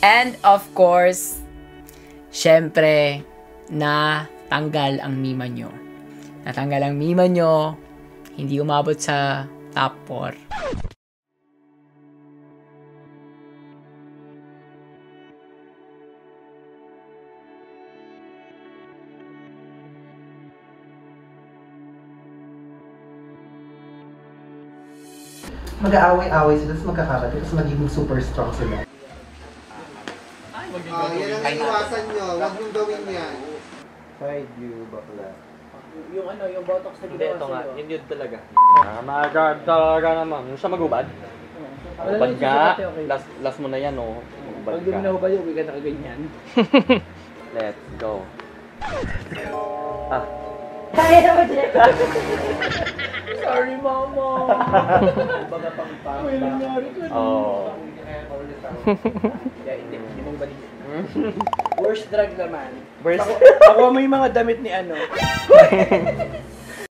And of course, syempre, natanggal ang mima nyo. Natanggal ang mima nyo, hindi umabot sa top 4. Mag-aaway-aaway sila, tapos magkakapatid, tapos magiging super strong sila. Yan ang iiwasan nyo, huwag nyo gawin yan. Side view, bakla. Yung ano, yung botox na ginawa Ito nga, yun talaga. Magard talaga naman. Yung siya magubad? Ubad ka. Last mo na yan, oh. Ubad Pag di mo ka. nahubad, uwi ka na kaganyan. Let's go. Kaya naman siya. Sorry, mama. Baga pang may nangyari ka na. Oh. Hindi mong balik. Worst drug naman. Worst? Ako may mga damit ni ano.